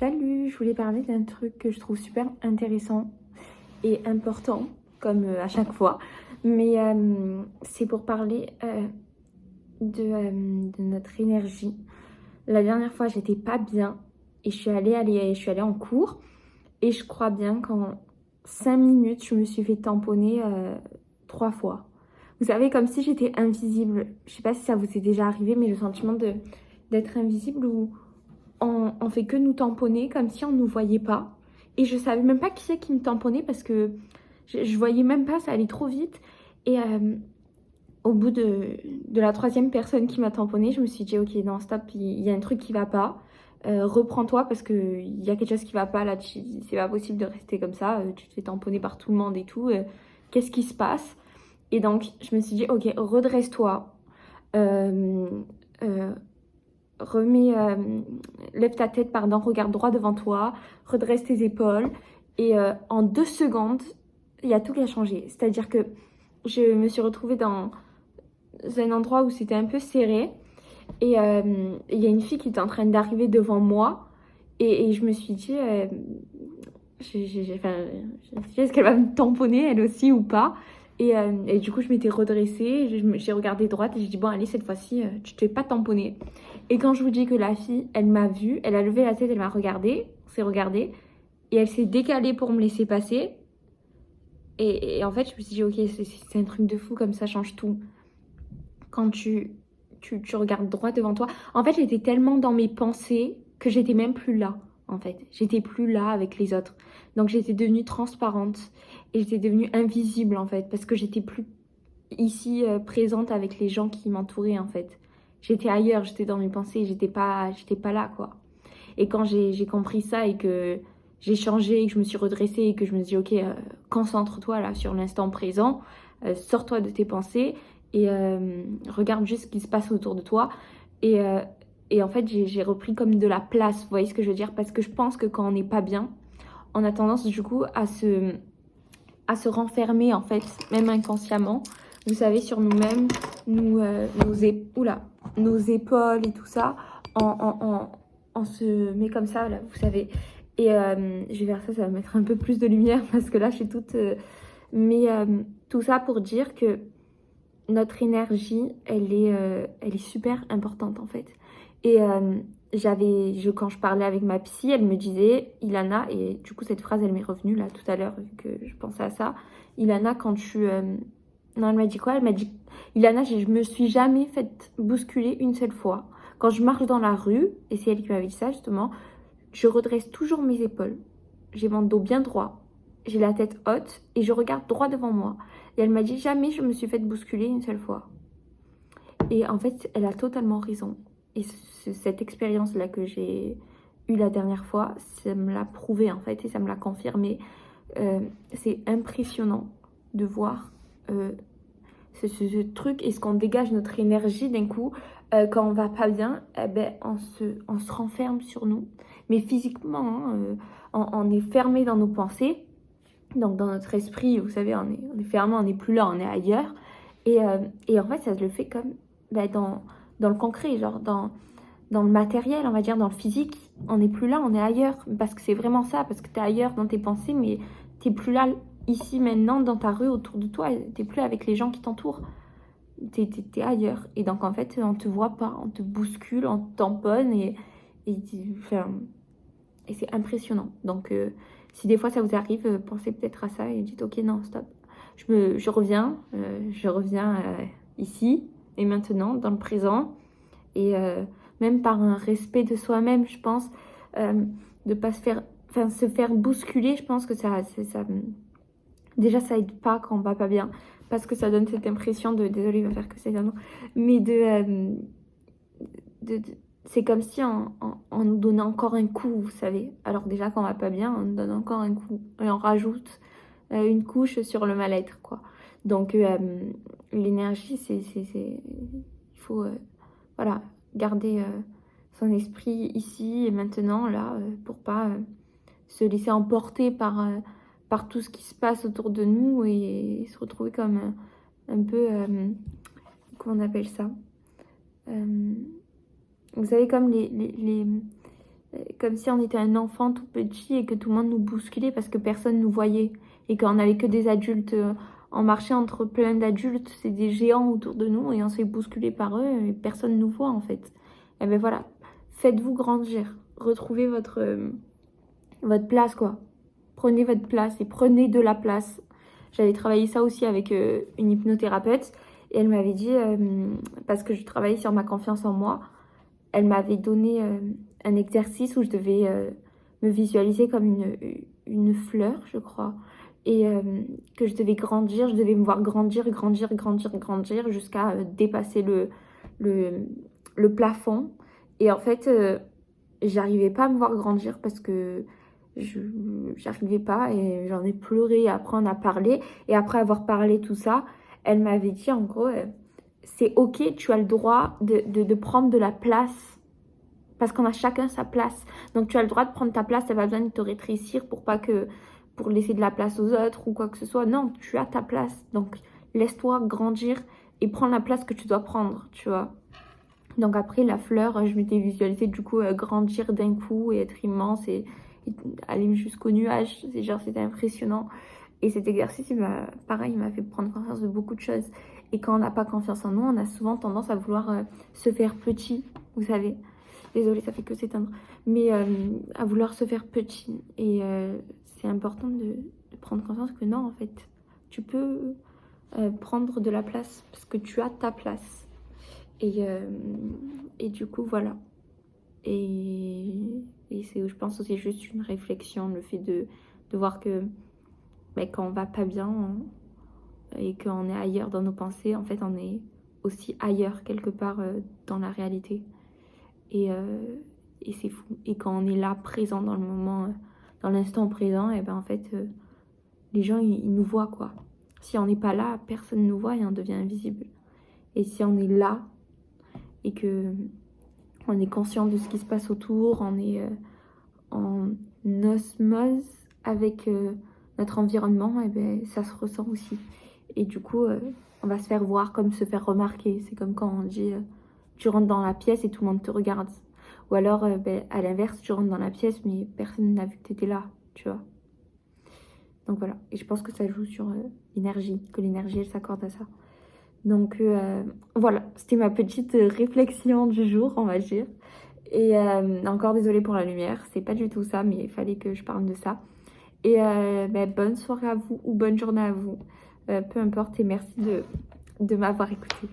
Salut, je voulais parler d'un truc que je trouve super intéressant et important, comme à chaque fois. Mais c'est pour parler de notre énergie. La dernière fois, j'étais pas bien et je suis allée en cours. Et je crois bien qu'en 5 minutes, je me suis fait tamponner 3 fois. Vous savez, comme si j'étais invisible. Je sais pas si ça vous est déjà arrivé, mais le sentiment d'être invisible où on fait que nous tamponner comme si on ne nous voyait pas. Et je savais même pas qui c'est qui me tamponnait parce que je voyais même pas, ça allait trop vite. Et au bout de la troisième personne qui m'a tamponné, je me suis dit, ok, non, stop, il y a un truc qui va pas. Reprends-toi parce qu'il y a quelque chose qui va pas là, c'est pas possible de rester comme ça, tu te fais tamponner par tout le monde et tout. Qu'est-ce qui se passe? Et donc, je me suis dit, ok, redresse-toi. Euh, euh, lève ta tête, pardon, regarde droit devant toi, redresse tes épaules. Et en 2 secondes, il y a tout qui a changé. C'est-à-dire que je me suis retrouvée dans un endroit où c'était un peu serré. Et il y a une fille qui était en train d'arriver devant moi. Et je me suis dit, enfin, je me suis dit, est-ce qu'elle va me tamponner elle aussi ou pas? Et du coup, je m'étais redressée, j'ai regardé droite et j'ai dit, bon, allez, cette fois-ci, tu te fais pas tamponner. Et quand je vous dis que la fille, elle m'a vue, elle a levé la tête, elle m'a regardée, s'est regardée, et elle s'est décalée pour me laisser passer. Et en fait, je me suis dit, ok, c'est un truc de fou, comme ça change tout. Quand tu regardes droit devant toi. En fait, j'étais tellement dans mes pensées que j'étais même plus là, en fait. J'étais plus là avec les autres. Donc, j'étais devenue transparente et j'étais devenue invisible, en fait, parce que j'étais plus ici présente avec les gens qui m'entouraient, en fait. J'étais ailleurs, j'étais dans mes pensées, j'étais pas là, quoi. Et quand j'ai compris ça et que j'ai changé, et que je me suis redressée et que je me suis dit, ok, concentre-toi là sur l'instant présent, sors-toi de tes pensées et regarde juste ce qui se passe autour de toi. Et, euh, et en fait, j'ai repris comme de la place, vous voyez ce que je veux dire? Parce que je pense que quand on n'est pas bien, on a tendance du coup à se renfermer en fait, même inconsciemment. Vous savez, sur nous-mêmes, nos épaules et tout ça, on se met comme ça, là, vous savez. Et je vais faire ça, ça va mettre un peu plus de lumière parce que là, je suis toute... mais tout ça pour dire que notre énergie, elle est super importante en fait. Et quand je parlais avec ma psy, elle me disait, Ilana, et du coup cette phrase elle m'est revenue là tout à l'heure vu que je pensais à ça. Ilana, quand tu... Non, elle m'a dit quoi? Elle m'a dit, Ilana, je me suis jamais faite bousculer une seule fois. Quand je marche dans la rue, et c'est elle qui m'avait dit ça justement, je redresse toujours mes épaules. J'ai mon dos bien droit, j'ai la tête haute et je regarde droit devant moi. Et elle m'a dit jamais je me suis fait bousculer une seule fois. Et en fait, elle a totalement raison. Et cette expérience-là que j'ai eue la dernière fois, ça me l'a prouvé en fait et ça me l'a confirmé. C'est impressionnant de voir ce truc et ce qu'on dégage notre énergie d'un coup. Quand on va pas bien, eh ben, on se renferme sur nous. Mais physiquement, hein, on est fermé dans nos pensées. Donc dans notre esprit, vous savez, on est fermé, on n'est plus là, on est ailleurs. Et en fait, ça se le fait comme ben, dans le concret, genre dans le matériel, on va dire, dans le physique. On n'est plus là, on est ailleurs. Parce que c'est vraiment ça, parce que tu es ailleurs dans tes pensées, mais tu n'es plus là ici, maintenant, dans ta rue, autour de toi. Tu n'es plus avec les gens qui t'entourent. T'es ailleurs. Et donc, en fait, on te voit pas, on te bouscule, on te tamponne enfin, et c'est impressionnant. Donc, si des fois ça vous arrive, pensez peut-être à ça et dites, ok, non, stop. Je reviens ici et maintenant, dans le présent. Et même par un respect de soi-même, je pense, de pas se faire, enfin, se faire bousculer, je pense que ça, déjà, ça aide pas quand on va pas bien, parce que ça donne cette impression de, désolée, il va faire que c'est un mot, mais c'est comme si on nous donnait encore un coup, vous savez. Alors déjà, quand on va pas bien, on nous donne encore un coup, et on rajoute une couche sur le mal-être, quoi. Donc, l'énergie, il faut, voilà, garder son esprit ici et maintenant, là, pour pas se laisser emporter par tout ce qui se passe autour de nous et se retrouver comme un peu, comment on appelle ça? Vous savez, comme comme si on était un enfant tout petit et que tout le monde nous bousculait parce que personne nous voyait. Et qu'on n'avait que des adultes. On marchait entre plein d'adultes, c'est des géants autour de nous et on se fait bousculer par eux et personne nous voit en fait. Et ben voilà, faites-vous grandir. Retrouvez votre place quoi. Prenez votre place et prenez de la place. J'avais travaillé ça aussi avec une hypnothérapeute et elle m'avait dit, parce que je travaillais sur ma confiance en moi, elle m'avait donné un exercice où je devais me visualiser comme une fleur, je crois, et que je devais grandir, je devais me voir grandir, grandir, grandir, grandir jusqu'à dépasser le, le plafond. Et en fait, j'arrivais pas à me voir grandir parce que j'arrivais pas et j'en ai pleuré. Après, on a parlé et après avoir parlé tout ça, elle m'avait dit en gros, c'est ok, tu as le droit de prendre de la place parce qu'on a chacun sa place. Donc tu as le droit de prendre ta place, t'as pas besoin de te rétrécir pour laisser de la place aux autres ou quoi que ce soit. Non, tu as ta place. Donc laisse-toi grandir et prends la place que tu dois prendre, tu vois. Donc après la fleur, je m'étais visualisée du coup grandir d'un coup et être immense et aller jusqu'au nuage. C'est genre c'était impressionnant. Et cet exercice, pareil, il m'a fait prendre conscience de beaucoup de choses. Et quand on n'a pas confiance en nous, on a souvent tendance à vouloir se faire petit, vous savez. Désolée, ça fait que s'éteindre. Mais à vouloir se faire petit. Et c'est important de prendre conscience que non, en fait, tu peux prendre de la place parce que tu as ta place. Et du coup, voilà. Et c'est, je pense que c'est juste une réflexion, le fait de voir que quand on va pas bien et qu'on est ailleurs dans nos pensées, en fait, on est aussi ailleurs quelque part dans la réalité. Et c'est fou. Et quand on est là, présent dans le moment, dans l'instant présent, et ben en fait, les gens, ils nous voient, quoi. Si on n'est pas là, personne ne nous voit et on devient invisible. Et si on est là et que on est conscient de ce qui se passe autour, on est en osmose avec notre environnement, et ben ça se ressent aussi. Et du coup, on va se faire voir comme se faire remarquer. C'est comme quand on dit tu rentres dans la pièce et tout le monde te regarde. Ou alors, à l'inverse, tu rentres dans la pièce mais personne n'a vu que tu étais là, tu vois. Donc voilà. Et je pense que ça joue sur l'énergie, que l'énergie, elle s'accorde à ça. Donc voilà, c'était ma petite réflexion du jour, on va dire. Et encore désolée pour la lumière, c'est pas du tout ça, mais il fallait que je parle de ça. Et bonne soirée à vous ou bonne journée à vous. Peu importe et merci de m'avoir écouté.